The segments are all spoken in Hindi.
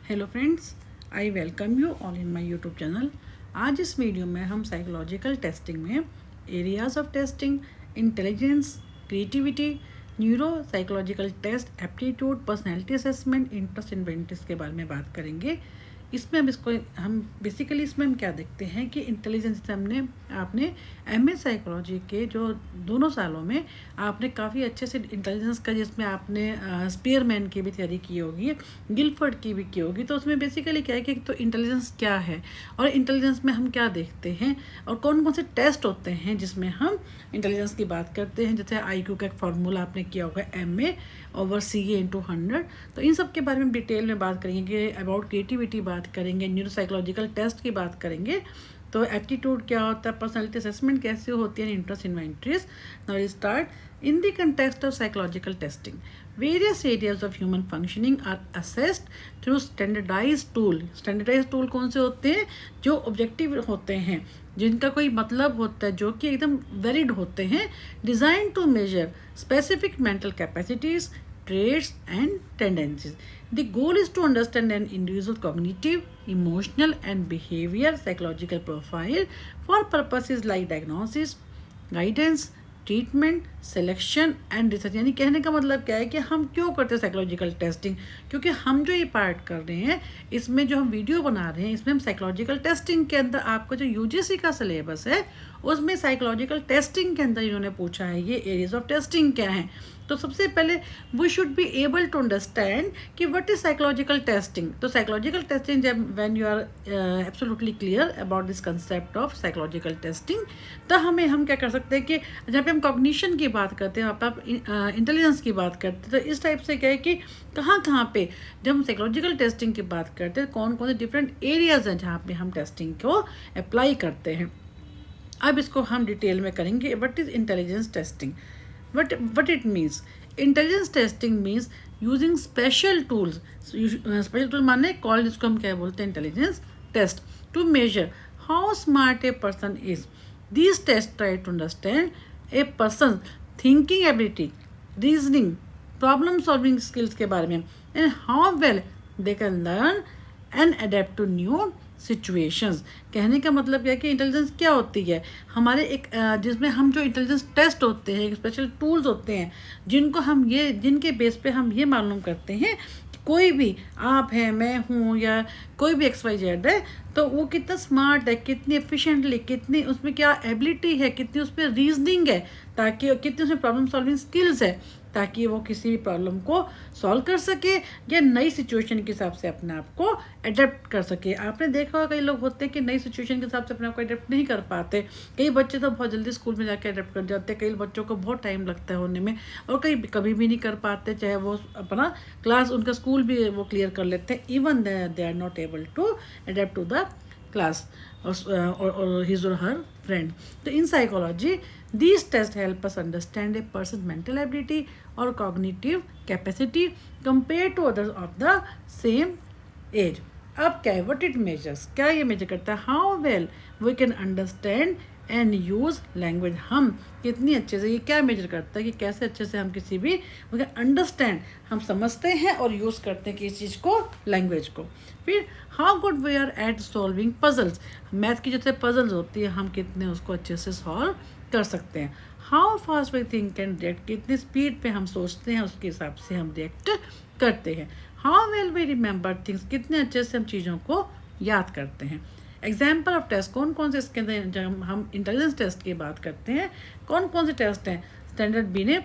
Hello friends, I welcome you all in my YouTube channel. आज इस वीडियो में हम साइकोलॉजिकल टेस्टिंग में areas of testing, intelligence, creativity, neuro psychological test, aptitude, personality assessment, interest inventories के बारे में बात करेंगे। इसमें हम बेसिकली इसमें हम क्या देखते हैं कि इंटेलिजेंस हमने आपने एमए साइकोलॉजी के जो दोनों सालों में आपने काफ़ी अच्छे से इंटेलिजेंस का, जिसमें आपने स्पीयरमैन की भी तैयारी की होगी, गिलफर्ड की भी की होगी। तो उसमें बेसिकली क्या है कि तो इंटेलिजेंस क्या है और इंटेलिजेंस में हम क्या देखते हैं और कौन कौन से टेस्ट होते हैं जिसमें हम इंटेलिजेंस की बात करते हैं। जैसे आईक्यू का एक फार्मूला आपने किया होगा, MA/CA/100। तो इन सब के बारे में डिटेल में बात करेंगे। अबाउट क्रिएटिविटी बात करेंगे, न्यूरो साइकोलॉजिकल टेस्ट की बात करेंगे, तो एप्टीट्यूड क्या होता है, पर्सनैलिटी असेसमेंट कैसे होती है, interest inventories. Now will start. In the context of psychological testing, various areas of human functioning are assessed through standardize tool. Standardize tool कौन से होते हैं? जो ऑब्जेक्टिव होते हैं, जिनका कोई मतलब होता है, जो कि एकदम वेरिड होते हैं, designed to measure specific mental capacities, traits and tendencies. The goal is to understand an individual's cognitive, emotional and behavior psychological profile for purposes like diagnosis, guidance, treatment, selection and research. यानी कहने का मतलब क्या है कि हम क्यों करते हैं साइकोलॉजिकल टेस्टिंग? क्योंकि हम जो ये पार्ट कर रहे हैं, इसमें जो हम वीडियो बना रहे हैं, इसमें हम साइकोलॉजिकल टेस्टिंग के अंदर आपका जो यूजीसी का सिलेबस है उसमें साइकोलॉजिकल टेस्टिंग के अंदर इन्होंने पूछा है ये एरियाज ऑफ टेस्टिंग क्या हैं। तो सबसे पहले we should be able to understand कि व्हाट इज साइकोलॉजिकल टेस्टिंग। तो साइकोलॉजिकल टेस्टिंग, जब when you are absolutely clear about this concept of psychological testing, तो हम क्या कर सकते हैं कि जब हम कॉग्निशन की बात करते हैं, आप इंटेलिजेंस की बात करते हैं, तो इस टाइप से क्या है कि कहाँ पे जब हम साइकोलॉजिकल टेस्टिंग की बात करते हैं, कौन कौन से डिफरेंट एरियाज हैं जहाँ पे हम टेस्टिंग को अप्लाई करते हैं। अब इसको हम डिटेल में करेंगे। What is intelligence testing? what it means? Intelligence testing means using special tools. Special tool माने कॉल, जिसको हम क्या बोलते हैं, intelligence test, to measure how smart a person is. These tests try to understand a person's thinking ability, reasoning, problem solving skills के बारे में, and how well they can learn and adapt to new situations. कहने का मतलब क्या है कि इंटेलिजेंस क्या होती है हमारे एक जिसमें हम जो इंटेलिजेंस टेस्ट होते हैं, एक स्पेशल टूल्स होते हैं जिनके बेस पे हम ये मालूम करते हैं कि कोई भी, आप हैं, मैं हूँ, या कोई भी XYZ है, तो वो कितना स्मार्ट है, कितनी एफिशिएंटली, कितनी उसमें क्या एबिलिटी है, कितनी उसमें रीजनिंग है, ताकि कितनी उसमें प्रॉब्लम सॉल्विंग स्किल्स है, ताकि वो किसी भी प्रॉब्लम को सॉल्व कर सके या नई सिचुएशन के हिसाब से अपने आप को अडेप्ट कर सके। आपने देखा होगा कई लोग होते हैं कि नई सिचुएशन के हिसाब से अपने आप को अडेप्ट नहीं कर पाते। कई बच्चे तो बहुत जल्दी स्कूल में जाके अडेप्ट कर जाते हैं, कई बच्चों को बहुत टाइम लगता है होने में, और कई कभी भी नहीं कर पाते, चाहे वो अपना क्लास, उनका स्कूल भी वो क्लियर कर लेते हैं, even they are not able to adapt to the class or his or her friend. So in psychology, these tests help us understand a person's mental ability or cognitive capacity compared to others of the same age. अब क्या है, what it measures, क्या ये मेजर करता है? how well we can understand and use language. हम कितनी अच्छे से, ये क्या मेजर करता है कि कैसे अच्छे से हम किसी भी we can understand, हम समझते हैं और यूज़ करते हैं किसी चीज़ को, लैंग्वेज को। फिर how good we are at solving puzzles. Math की जैसे पजल्स होती है, हम कितने उसको अच्छे से सॉल्व कर सकते हैं। how fast we think and react, कितनी स्पीड पे हम सोचते हैं, उसके हिसाब से हम रिएक्ट करते हैं। how well we remember things, कितने अच्छे से हम चीज़ों को याद करते हैं। एग्जाम्पल ऑफ टेस्ट, कौन कौन से इसके अंदर, जब हम इंटेलिजेंस टेस्ट की बात करते हैं, कौन कौन से टेस्ट हैं? स्टैंडर्ड बिने,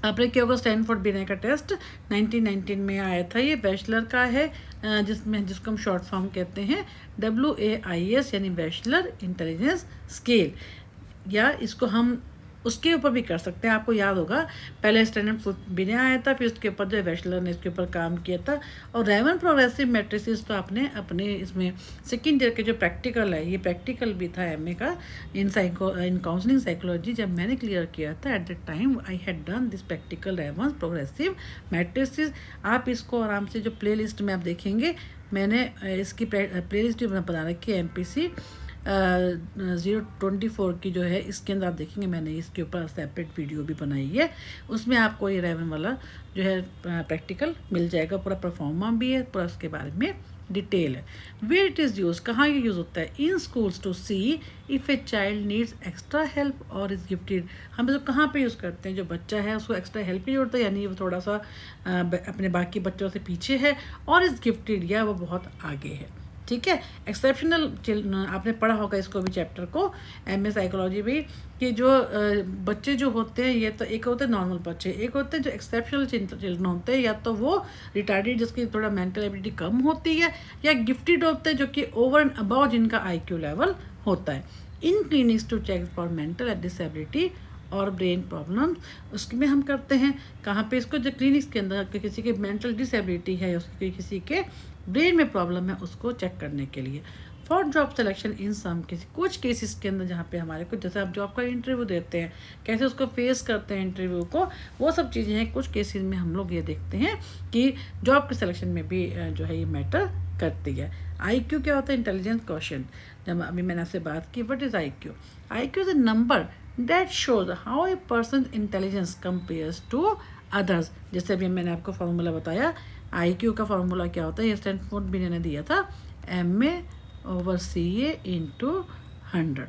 आपने क्या होगा, स्टैनफोर्ड बिने का टेस्ट 1919 में आया था। ये बैचलर का है, जिसको हम शॉर्ट फॉर्म कहते हैं WAIS, यानी बैचलर इंटेलिजेंस स्केल, या इसको हम उसके ऊपर भी कर सकते हैं। आपको याद होगा पहले स्टैंडर्ड बिने आया था, फिर उसके ऊपर जो बैचलर ने इसके ऊपर काम किया था। और रेमन प्रोग्रेसिव मैट्रिसेस तो आपने अपने इसमें सेकेंड ईयर के जो प्रैक्टिकल है, ये प्रैक्टिकल भी था MA का इन काउंसलिंग साइकोलॉजी। जब मैंने क्लियर किया था, at the time I had done this practical Raven progressive matrices. आप इसको आराम से जो प्ले लिस्ट में आप देखेंगे, मैंने इसकी प्ले लिस्ट भी बना रखी है, MPC 024 की जो है, इसके अंदर आप देखेंगे मैंने इसके ऊपर सेपरेट वीडियो भी बनाई है, उसमें आपको ये रेवन वाला जो है प्रैक्टिकल मिल जाएगा, पूरा परफॉर्मा भी है, पूरा उसके बारे में डिटेल है। वेयर इट इज़ यूज, कहाँ ये यूज़ होता है? In schools to see if a child needs extra help और इज़ गिफ्टेड। हम तो कहाँ पे यूज़ करते हैं? जो बच्चा है उसको एक्स्ट्रा हेल्प की जरूरत है, यानी वो थोड़ा सा अपने बाकी बच्चों से पीछे है, और इज़ गिफ्टेड या वो बहुत आगे है। ठीक है, एक्सेप्शनल आपने पढ़ा होगा इसको भी, चैप्टर को, एमए साइकोलॉजी भी, कि जो बच्चे जो होते हैं, ये तो एक होते हैं नॉर्मल बच्चे, एक होते हैं जो एक्सेप्शनल चिल्ड्रन होते हैं, या तो वो रिटार्डेड जिसकी थोड़ा मेंटल एबिलिटी कम होती है, या गिफ्टेड होते हैं जो कि ओवर एंड अबाउ जिनका आईक्यू लेवल होता है। In clinics to check for mental disability और ब्रेन प्रॉब्लम, उसमें हम करते हैं कहाँ पे इसको? जो क्लिनिक्स के अंदर किसी की मेंटल डिसेबिलिटी है या उसकी किसी के ब्रेन में प्रॉब्लम है, उसको चेक करने के लिए। For job selection in some case, कुछ केसेस के अंदर जहाँ पे हमारे को, जैसे आप जॉब का इंटरव्यू देते हैं, कैसे उसको फेस करते हैं इंटरव्यू को, वो सब चीज़ें हैं। कुछ केसेस में हम लोग ये देखते हैं कि जॉब के सिलेक्शन में भी जो है ये मैटर करती है। आईक्यू क्या होता है? Intelligence question. जब अभी मैंने आपसे बात की, what is IQ? IQ is a number that shows how a person intelligence compares to others. जैसे अभी मैंने आपको फार्मूला बताया, आईक्यू का फार्मूला क्या होता है, ये स्टैनफोर्ड भी मैंने दिया था, MA/CA इंटू 100।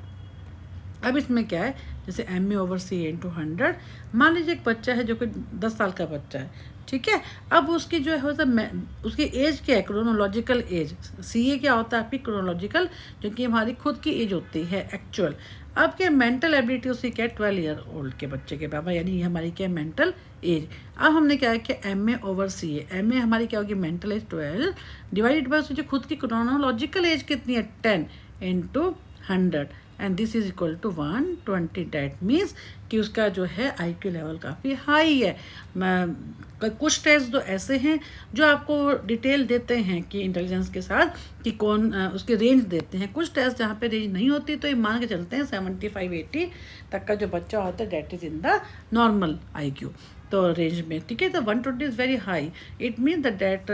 अब इसमें क्या है, जैसे MA/CA इंटू 100, मान लीजिए एक बच्चा है जो कि 10 साल का बच्चा है, ठीक है। अब उसकी जो है उसकी एज क्या है? Chronological age. CA क्या होता है? आपकी क्रोनोलॉजिकल, जो कि हमारी खुद की एज होती है एक्चुअल। अब क्या मेंटल एबिलिटी उसकी क्या है? 12 ईयर ओल्ड के बच्चे के पापा, यानी ये हमारी क्या है? Mental as. अब हमने क्या है कि MA/CA, MA हमारी क्या होगी? मेंटल एज 12 डिवाइडेड बाय उसकी जो खुद की क्रोनोलॉजिकल एज कितनी है? 10 into 100, and this is equal to 120। That means कि उसका जो है आईक्यू लेवल काफ़ी हाई है। कुछ टेस्ट तो ऐसे हैं जो आपको डिटेल देते हैं कि इंटेलिजेंस के साथ कि कौन उसके रेंज देते हैं। कुछ टेस्ट जहाँ पे रेंज नहीं होती तो ये मान के चलते हैं 75-80 तक का जो बच्चा होता है, that is in the normal IQ, तो रेंज में, ठीक है। तो 120 is very high, it means that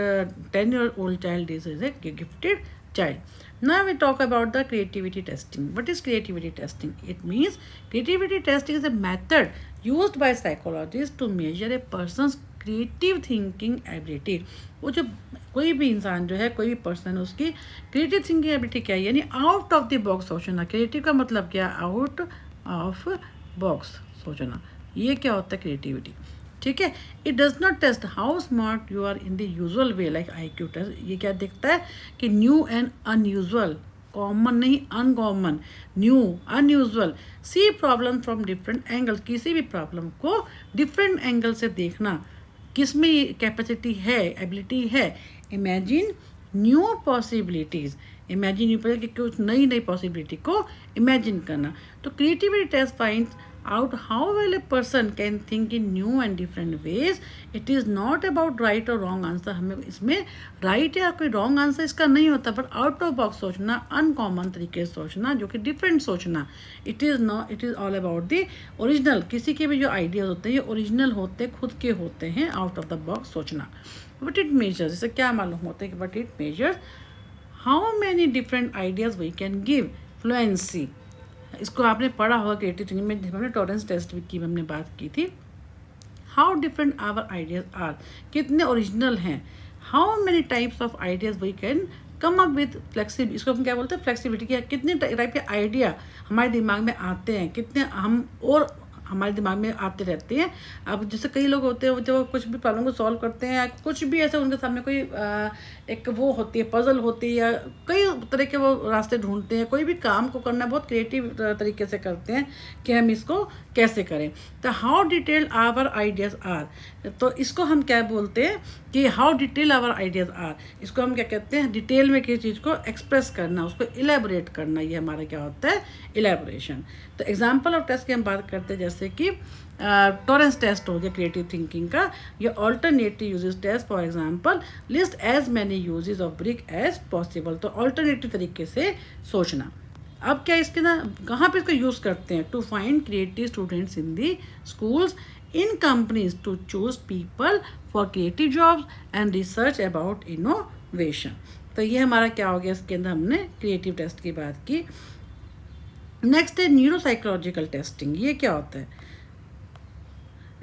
10-year-old child is a gifted child. Now we talk about the creativity testing. What is creativity testing? It means creativity testing is a method used by psychologists to measure a person's creative thinking ability. वो जो कोई भी इंसान जो है, कोई भी पर्सन, उसकी क्रिएटिव थिंकिंग एबिलिटी क्या है? यानी आउट ऑफ द बॉक्स सोचना। क्रिएटिव का मतलब क्या? आउट ऑफ बॉक्स सोचना। ये क्या होता है? क्रिएटिविटी, ठीक है। It does not test how smart you are in the usual way like IQ test. ये क्या देखता है कि न्यू एंड अनयूजुअल, कॉमन नहीं uncommon, new unusual, see problem from different angles, किसी भी प्रॉब्लम को डिफरेंट एंगल से देखना, किस में ये कैपेसिटी है, एबिलिटी है। Imagine new possibilities, imagine new कि कुछ नई नई पॉसिबिलिटी को इमेजिन करना। तो creativity test finds out how well a person can think in new and different ways. It is not about right or wrong answer. हमें इसमें right या कोई wrong answer इसका नहीं होता, but out of box सोचना, अनकॉमन तरीके से सोचना, जो कि डिफरेंट सोचना। It is all about the original. किसी के भी जो आइडियाज होते हैं ये ओरिजिनल होते हैं, खुद के होते हैं, आउट ऑफ द बॉक्स सोचना। बट इट मेजर्स, इससे क्या मालूम होता है कि but it measures how many different ideas we can give fluency. इसको आपने पढ़ा होगा क्रिएटिव थिंकिंग में, हमने टॉलरेंस टेस्ट की हमने बात की थी। How different our ideas are, कितने ओरिजिनल हैं। How many types of ideas we can come up with flexibility, इसको हम क्या बोलते हैं? फ्लेक्सिबिलिटी। क्या कितने टाइप के आइडिया हमारे दिमाग में आते हैं, कितने हम और हमारे दिमाग में आते रहते हैं। अब जैसे कई लोग होते हैं जो कुछ भी प्रॉब्लम को सॉल्व करते हैं, या कुछ भी ऐसे उनके सामने कोई एक वो होती है, पजल होती है, या कई तरह के वो रास्ते ढूंढते हैं। कोई भी काम को करना बहुत क्रिएटिव तरीके से करते हैं कि हम इसको कैसे करें। तो how detailed our ideas are, तो इसको हम क्या बोलते हैं कि how detail our ideas are, इसको हम क्या कहते हैं? डिटेल में किसी चीज़ को एक्सप्रेस करना, उसको इलेबोरेट करना, ये हमारा क्या होता है? इलेबोरेशन। तो एग्जाम्पल ऑफ टेस्ट की हम बात करते हैं, जैसे कि टॉरेंस टेस्ट हो गया क्रिएटिव थिंकिंग का, या alternative uses test. For example list as many uses of brick as possible, तो ऑल्टरनेटिव तरीके से सोचना। अब क्या इसके ना कहाँ पे इसको यूज़ करते हैं? To find creative students in the schools, in companies to choose people for creative jobs and research about innovation. तो ये हमारा क्या हो गया? इसके अंदर हमने क्रिएटिव टेस्ट की बात की। नेक्स्ट है न्यूरोसाइकोलॉजिकल टेस्टिंग। ये क्या होता है?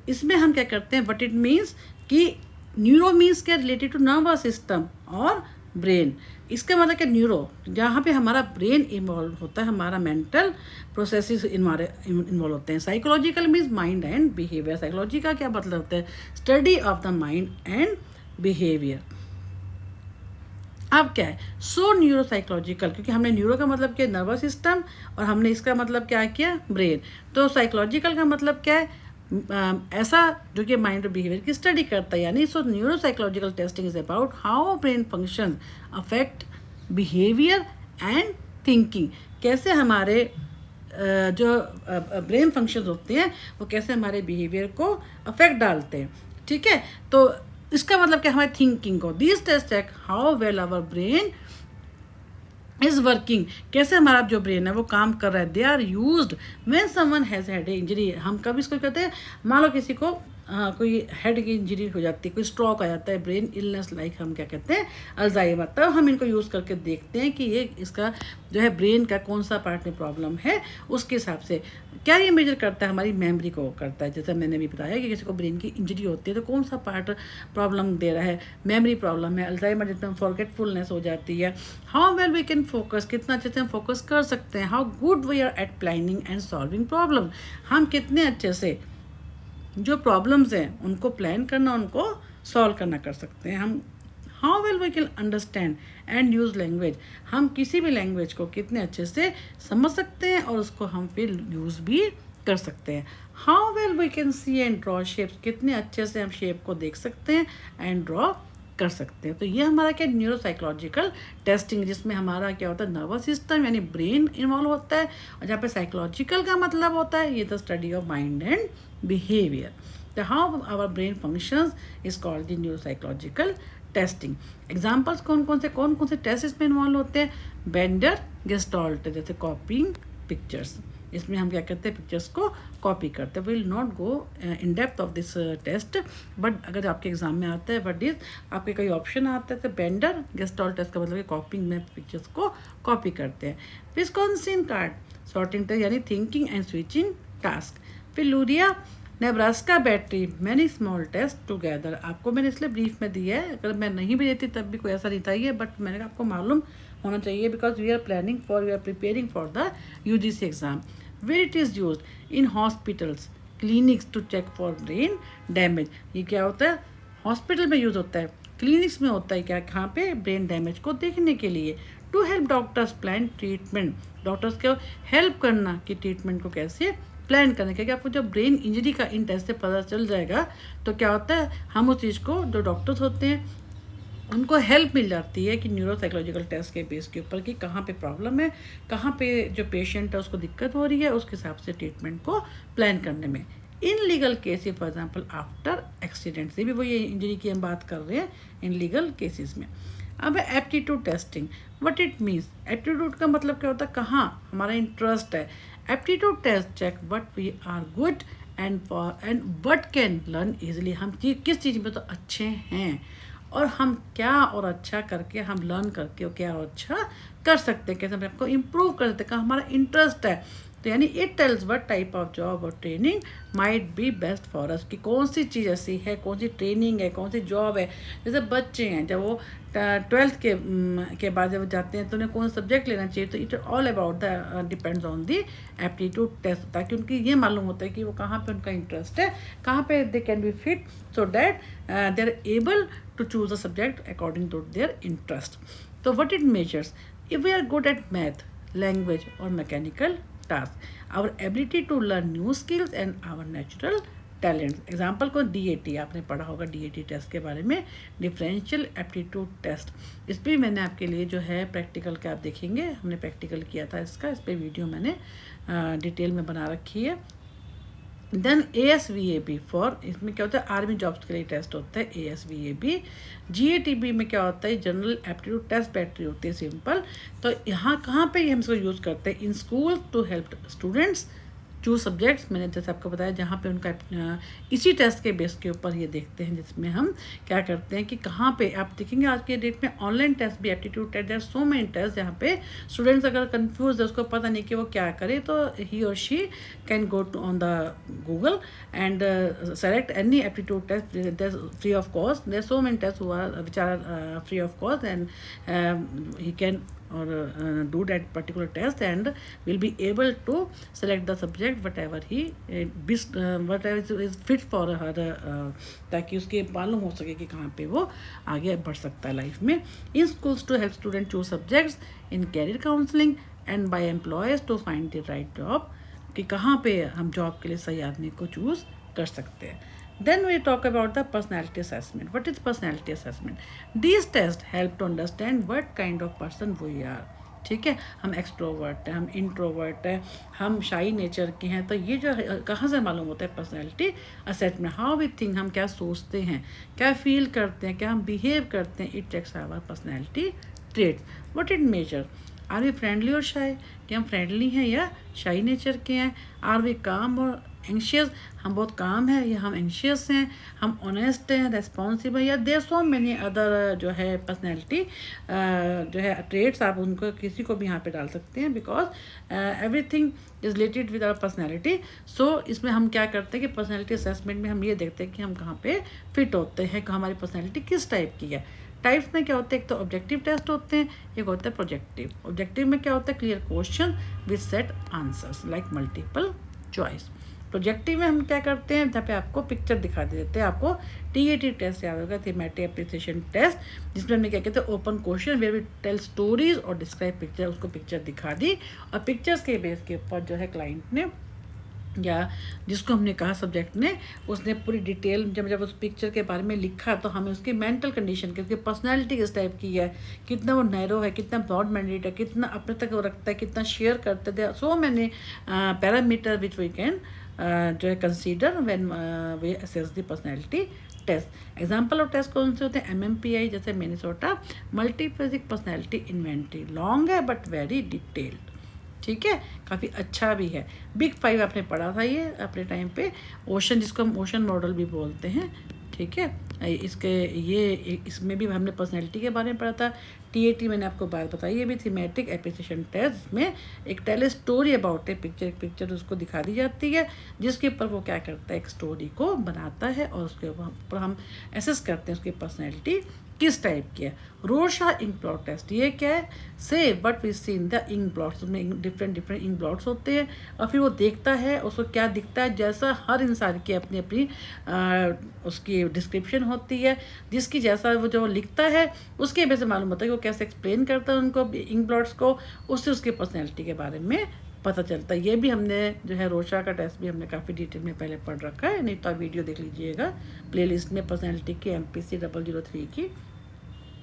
इसमें हम क्या करते हैं, व्हाट इट मीन्स कि न्यूरो मीन्स क्या, रिलेटेड टू नर्वस सिस्टम और ब्रेन। इसका मतलब क्या, न्यूरो जहाँ पे हमारा ब्रेन इन्वॉल्व होता है, हमारा मेंटल प्रोसेसेस इन्वॉल्व होते हैं। Psychological means mind and behaviour. Psychology का क्या मतलब होता है, study of the mind and behaviour. अब क्या है, सो न्यूरोसाइकोलॉजिकल, क्योंकि हमने न्यूरो का मतलब क्या, नर्वस सिस्टम, और हमने इसका मतलब क्या किया, ब्रेन। तो साइकोलॉजिकल का मतलब क्या है, ऐसा जो कि माइंड और बिहेवियर की स्टडी करता है। यानी so neuropsychological testing is about how brain function affect behaviour and thinking. कैसे हमारे जो ब्रेन फंक्शंस होते हैं वो कैसे हमारे बिहेवियर को अफेक्ट डालते हैं। ठीक है, तो इसका मतलब क्या, हमारे थिंकिंग को। This test check how well our brain is working, कैसे हमारा जो ब्रेन है वो काम कर रहा है। They are used when someone has head injury. हम कब इसको कहते हैं, मान लो किसी को कोई हेड की इंजरी हो जाती है, कोई स्ट्रोक आ जाता है, ब्रेन इलनेस, लाइक हम क्या कहते हैं, अल्जाइमर। तब हम इनको यूज़ करके देखते हैं कि ये इसका जो है ब्रेन का कौन सा पार्ट में प्रॉब्लम है। उसके हिसाब से क्या ये मेजर करता है, हमारी मेमोरी को करता है। जैसे मैंने भी बताया कि किसी को ब्रेन की इंजरी होती है तो कौन सा पार्ट प्रॉब्लम दे रहा है, मेमोरी प्रॉब्लम है, अल्जाइमर जिसमें फॉरगेटफुलनेस हो जाती है। How well we can focus, कितना अच्छे से हम फोकस कर सकते हैं। How good we are at planning and solving problem, हम कितने अच्छे से जो प्रॉब्लम्स हैं उनको प्लान करना, उनको सॉल्व करना कर सकते हैं हम। How well we can understand and use language, हम किसी भी लैंग्वेज को कितने अच्छे से समझ सकते हैं और उसको हम फिर यूज़ भी कर सकते हैं। How well we can see and draw shapes, कितने अच्छे से हम शेप को देख सकते हैं एंड ड्रॉ कर सकते हैं। तो ये हमारा क्या, न्यूरोसाइकोलॉजिकल टेस्टिंग, जिसमें हमारा क्या होता है, नर्वस सिस्टम यानी ब्रेन इन्वॉल्व होता है, और जहाँ पे साइकोलॉजिकल का मतलब होता है ये the study of mind and behaviour. The how our brain functions is called the neuropsychological testing. Examples कौन कौन से टेस्ट इसमें इन्वॉल्व होते हैं, बेंडर गेस्टॉल्ट, जैसे कॉपिंग पिक्चर्स। इसमें हम क्या करते हैं, पिक्चर्स को कॉपी करते हैं। Will not go in depth of this test, but अगर आपके एग्जाम में आता है, बट इज आपके कई ऑप्शन आता है, तो बेंडर गेस्टॉल्ट टेस्ट का मतलब कॉपिंग में पिक्चर्स को कॉपी करते हैं। विस्कॉन्सिन कार्ड सॉर्टिंग टेस्ट यानी थिंकिंग एंड स्विचिंग टास्क। फिर Luria Nebraska battery many small test together. आपको मैंने इसलिए ब्रीफ में दिया है, अगर मैं नहीं भी देती तब भी कोई ऐसा नहीं था ये, बट मैंने आपको मालूम होना चाहिए, because we are preparing for the UGC exam. Where it is use in hospitals clinics to check for brain damage. ये क्या होता है, हॉस्पिटल में यूज़ होता है, क्लिनिक्स में होता है, क्या कहाँ पे, ब्रेन डैमेज को देखने के लिए। To help doctors plan treatment, doctors को हेल्प करना कि ट्रीटमेंट को कैसे प्लान करने का। आपको जब ब्रेन इंजरी का इन टेस्ट से पता चल जाएगा तो क्या होता है, हम उस चीज़ को, जो डॉक्टर्स होते हैं उनको हेल्प मिल जाती है कि न्यूरोसाइकोलॉजिकल टेस्ट के बेस के ऊपर कि कहाँ पे प्रॉब्लम है, कहाँ पे जो पेशेंट है उसको दिक्कत हो रही है, उसके हिसाब से ट्रीटमेंट को प्लान करने में। In legal cases for example after accident, से भी वो ये इंजरी की हम बात कर रहे हैं इन लीगल केसेस में। अब है aptitude testing, what it means. Aptitude का मतलब क्या होता है, कहाँ हमारा इंटरेस्ट है। Aptitude test check what we are good and what can learn easily, हम किस चीज़ में तो अच्छे हैं और हम क्या और अच्छा करके हम लर्न करके और क्या और अच्छा कर सकते हैं, कैसे हम आपको इम्प्रूव कर सकते हैं, कहाँ हमारा इंटरेस्ट है। तो यानी it tells what type of job और training might be best for us, कि कौन सी चीज़ ऐसी है, कौन सी ट्रेनिंग है, कौन सी जॉब है। जैसे बच्चे हैं, जब वो 12th के बाद जब जाते हैं तो उन्हें कौन सा सब्जेक्ट लेना चाहिए, तो it all about the depends on the aptitude test, ताकि उनकी ये मालूम होता है कि वो कहाँ पे उनका इंटरेस्ट है, कहाँ पे they can be fit, so that they are able to choose a subject according to their interest. So what it measures, if we are good at math, language or mechanical tasks, our ability to learn new skills and our natural talents. Example को DAT, आपने पढ़ा होगा DAT टेस्ट के बारे में, डिफरेंशियल एप्टीट्यूड टेस्ट। इस पर मैंने आपके लिए जो है प्रैक्टिकल का आप देखेंगे, हमने प्रैक्टिकल किया था इसका, इस पर वीडियो मैंने डिटेल में बना रखी है। देन ASVAB फॉर, इसमें क्या होता है, आर्मी जॉब्स के लिए टेस्ट होता है ASVAB। GATB में क्या होता है, जनरल एप्टीट्यूड टेस्ट बैटरी होती है, सिंपल। तो यहाँ कहाँ पे हम इसको यूज़ करते हैं, in school to help students choose subjects, मैंने जैसे आपको बताया, जहाँ पे उनका इसी टेस्ट के बेस के ऊपर ये देखते हैं, जिसमें हम क्या करते हैं कि कहाँ पे आप देखेंगे आज के डेट में ऑनलाइन टेस्ट भी, aptitude test, there so many test जहाँ पे स्टूडेंट्स अगर कंफ्यूज है, उसको पता नहीं कि वो क्या करे, तो ही और she can go to on the Google and select any aptitude test free of cost. There so many test which are free of cost, and he can or do that particular test and will be able to select the subject whatever he whatever is fit for her, ताकि उसके मालूम हो सके कि कहाँ पे वो आगे बढ़ सकता है लाइफ में. इन schools to help student choose subjects in career counseling and by employers to find the right job, कि कहाँ पे हम जॉब के लिए सही आदमी को चूज़ कर सकते हैं. Then we talk about the personality assessment. What is personality assessment? These tests help to understand what kind of person we are. ठीक है, हम एक्सट्रोवर्ट हैं, हम इंट्रोवर्ट हैं, हम शाई नेचर के हैं, तो ये जो कहाँ से मालूम होता है personality assessment. How we think, हम क्या सोचते हैं, क्या फील करते हैं, क्या हम बिहेव करते हैं. It checks our personality traits. What it measure, are we friendly और शाई, कि हम फ्रेंडली हैं या शाई नेचर के हैं. आर वी काम और एंशियस, हम बहुत काम है या हम एंशियस हैं. हम ऑनेस्ट हैं, रेस्पॉन्सिबल, या देयर सो मेनी अदर जो है पर्सनैलिटी जो है ट्रेट्स, आप उनको किसी को भी यहाँ पे डाल सकते हैं, because everything is related with our personality. So इसमें हम क्या करते हैं कि पर्सनैलिटी असेसमेंट में हम ये देखते हैं कि हम कहाँ पे फिट होते हैं, कि हमारी पर्सनैलिटी किस टाइप की है. टाइप्स में क्या होता है, एक तो ऑब्जेक्टिव टेस्ट होते हैं, एक होता है प्रोजेक्टिव. ऑब्जेक्टिव में क्या होता है, clear question with set answers like multiple choice. Projective में हम क्या करते हैं, जहाँ पे आपको पिक्चर दिखा देते हैं. आपको TAT टेस्ट याद होगा, थीमेटिक एप्रिसिएशन टेस्ट, जिसमें हमने क्या कहते हैं open question where we tell stories और डिस्क्राइब पिक्चर. उसको पिक्चर दिखा दी और पिक्चर्स के बेस के ऊपर जो है क्लाइंट ने या जिसको हमने कहा सब्जेक्ट ने, उसने पूरी डिटेल जब उस पिक्चर के बारे में लिखा, तो हमें उसकी मेंटल कंडीशन की, उसकी पर्सनैलिटी किस टाइप की है, कितना वो नैरो है, कितना ब्रॉड माइंडेड है, कितना अपने तक वो रखता है, कितना शेयर करते थे. सो मैंने पैरामीटर विच वी कैन जो है consider when we assess the personality test. Example of test कौन से होते हैं, MMPI जैसे Minnesota multiphasic personality inventory. Long है बट वेरी डिटेल्ड. ठीक है, काफ़ी अच्छा भी है. बिग 5 आपने पढ़ा था ये अपने टाइम पे. ओशन, जिसको हम ओशन मॉडल भी बोलते हैं. ठीक है, इसमें भी हमने पर्सनैलिटी के बारे में पढ़ा था. TAT मैंने आपको बात बताई, ये भी थीमेटिक एप्रिसिएशन टेस्ट में एक टेल स्टोरी अबाउट है. पिक्चर उसको दिखा दी जाती है, जिसके ऊपर वो क्या करता है, एक स्टोरी को बनाता है और उसके ऊपर हम एसेस करते हैं उसकी पर्सनैलिटी किस टाइप की है. रोशाह इंक ब्लॉट टेस्ट, ये क्या है, से but we see in the ink blots. उसमें डिफरेंट इंक ब्लॉट्स होते हैं और फिर वो देखता है उसको क्या दिखता है. जैसा हर इंसान की अपनी अपनी उसकी डिस्क्रिप्शन होती है, जिसकी जैसा वो जो लिखता है उसके बेस से मालूम होता है कि वो कैसे एक्सप्लेन करता है उनको इंक ब्लॉट्स को. उससे उसकी पर्सनैलिटी के बारे में पता चलता है. ये भी हमने जो है रोशा का टेस्ट भी हमने काफ़ी डिटेल में पहले पढ़ रखा है, नहीं तो आप वीडियो देख लीजिएगा प्लेलिस्ट में पर्सनैलिटी की MPC 003 की.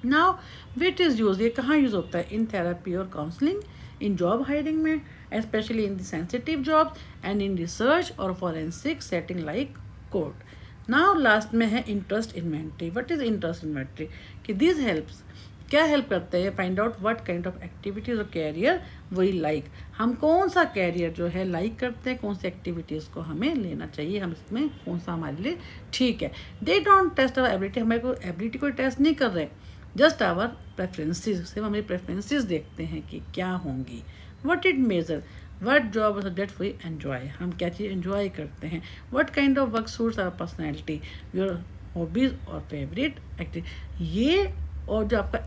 नाउ विट इज़ यूज, ये कहाँ यूज़ होता है, इन थेरेपी और काउंसलिंग, इन जॉब हायरिंग में, specially in the sensitive jobs and in research और forensic setting like court. Now last में है interest inventory. What is interest inventory, कि दिस हेल्प्स, क्या हेल्प करते हैं, find out what kind of activities और कैरियर वी लाइक. हम कौन सा कैरियर जो है लाइक करते हैं, कौन सी एक्टिविटीज़ को हमें लेना चाहिए, हम इसमें कौन सा हमारे लिए ठीक है. They don't test our ability, हमारे को एबिलिटी को टेस्ट नहीं कर रहे, जस्ट आवर प्रेफरेंसेस. सिर्फ हमारी प्रेफरेंसेस देखते हैं कि क्या होंगी. What it major, what job subject we enjoy, हम क्या चीज़ एन्जॉय करते हैं. What kind of work suits our personality, your hobbies और फेवरेट एक्टिविटी. ये और जो आपका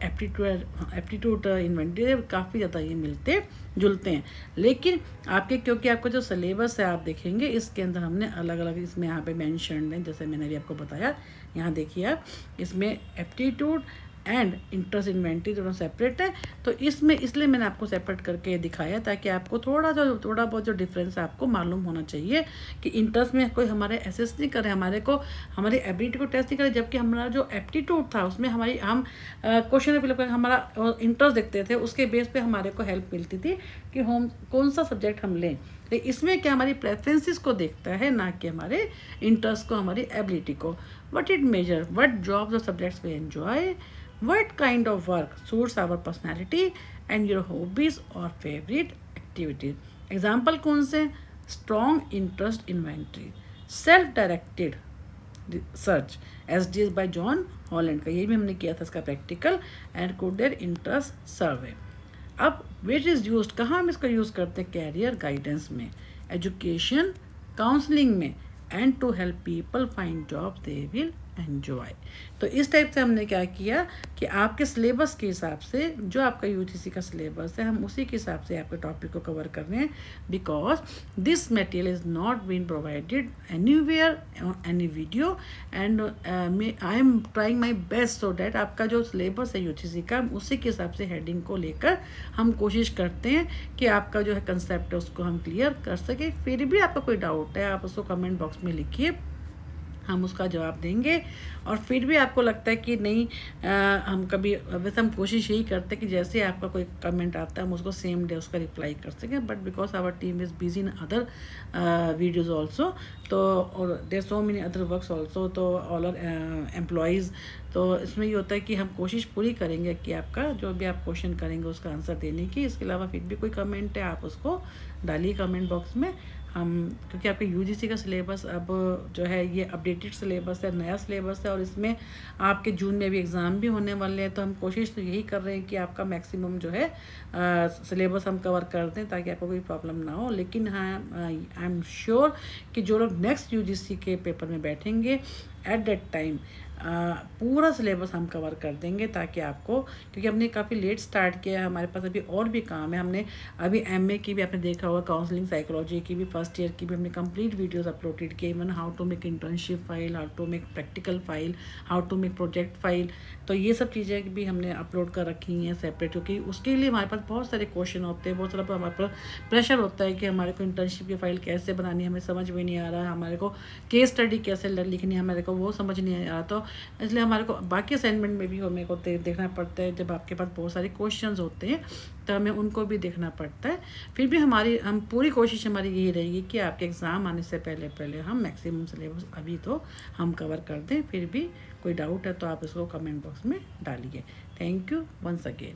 एप्टीट्यूड इन्वेंट्री है, काफ़ी ज़्यादा ये मिलते जुलते हैं. लेकिन आपके क्योंकि आपका जो सिलेबस है आप देखेंगे, इसके अंदर हमने अलग अलग इसमें यहाँ पे मेंशन है, जैसे मैंने अभी आपको बताया. यहाँ देखिए आप, इसमें एप्टीट्यूड एंड इंटरेस्ट इन्वेंट्री दोनों सेपरेट है. तो इसमें इसलिए मैंने आपको सेपरेट करके दिखाया, ताकि आपको थोड़ा बहुत जो डिफरेंस है आपको मालूम होना चाहिए कि इंटरेस्ट में कोई हमारे एसेस नहीं करे, हमारी एबिलिटी को टेस्ट नहीं करे, जबकि हमारा जो एप्टीट्यूड था उसमें हम क्वेश्चन फिलअप करके हमारा इंटरेस्ट देखते थे, उसके बेस पे हमारे को हेल्प मिलती थी कि हम कौन सा सब्जेक्ट हम लें. तो इसमें क्या हमारी प्रेफरेंसेस को देखता है, ना कि हमारे इंटरेस्ट को, हमारी एबिलिटी को. What it major, what jobs और subjects we enjoy, what kind of work suits our personality and your hobbies or favorite activities. Example कौन से, strong interest inventory, self directed search, SDS bye John Holland का, ये भी हमने किया था इसका प्रैक्टिकल, एंड कोडेड इंटरेस्ट सर्वे। अब विच इज़ यूज्ड, कहाँ हम इसका यूज़ करते हैं, कैरियर गाइडेंस में, एजुकेशन, काउंसलिंग में, and to help people find job they will enjoy. तो इस टाइप से हमने क्या किया कि आपके सिलेबस के हिसाब से, जो आपका UGC का सिलेबस है, हम उसी के हिसाब से आपके टॉपिक को कवर कर रहे हैं, because this material is not been provided anywhere on any video, and I am trying my best so that आपका जो सिलेबस है UGC का, उसी के हिसाब से हेडिंग को लेकर हम कोशिश करते हैं कि आपका जो है कंसेप्ट है उसको हम क्लियर कर सकें। फिर भी आपका कोई डाउट है, आप उसको कमेंट बॉक्स में लिखिए, हम उसका जवाब देंगे। और फिर भी आपको लगता है कि नहीं, हम कभी, वैसे हम कोशिश यही करते हैं कि जैसे आपका कोई कमेंट आता है हम उसको सेम डे उसका रिप्लाई कर सकें, but because our team is busy in other videos also, तो और there so many other works also, तो ऑल आर एम्प्लॉयज़, तो इसमें ये होता है कि हम कोशिश पूरी करेंगे कि आपका जो भी आप क्वेश्चन करेंगे उसका आंसर देने की। इसके अलावा फिर भी कोई कमेंट है आप उसको डालिए कमेंट बॉक्स में। हम, क्योंकि आपके UGC का सिलेबस अब जो है ये अपडेटेड सिलेबस है, नया सिलेबस है, और इसमें आपके जून में भी एग्ज़ाम भी होने वाले हैं, तो हम कोशिश तो यही कर रहे हैं कि आपका मैक्सिमम जो है सिलेबस हम कवर कर दें ताकि आपको कोई प्रॉब्लम ना हो। लेकिन हाँ, आई एम श्योर कि जो लोग नेक्स्ट UGC के पेपर में बैठेंगे एट दैट टाइम पूरा सिलेबस हम कवर कर देंगे, ताकि आपको, क्योंकि हमने काफ़ी लेट स्टार्ट किया है, हमारे पास अभी और भी काम है। हमने अभी MA की भी आपने देखा होगा, काउंसलिंग साइकोलॉजी की भी फर्स्ट ईयर की भी हमने कंप्लीट वीडियोस अपलोडेड किए, even how to make internship file, how to make practical file, how to make project file, तो ये सब चीज़ें भी हमने अपलोड कर रखी हैं सेपरेट, क्योंकि उसके लिए हमारे पास बहुत सारे क्वेश्चन होते हैं, बहुत सारा हमारे पर प्रेशर होता है कि हमारे को इंटर्नशिप की फ़ाइल कैसे बनानी है, हमें समझ में नहीं आ रहा है, हमारे को केस स्टडी कैसे लिखनी है, हमारे को वो समझ नहीं आ रहा, तो इसलिए हमारे को बाकी असाइनमेंट में भी हमें को देखना पड़ता है। जब आपके पास बहुत सारे क्वेश्चंस होते हैं तो हमें उनको भी देखना पड़ता है। फिर भी हम पूरी कोशिश हमारी यही रहेगी कि आपके एग्ज़ाम आने से पहले हम मैक्सिमम सिलेबस अभी तो हम कवर कर दें। फिर भी कोई डाउट है तो आप इसको कमेंट बॉक्स में डालिए। Thank you once again.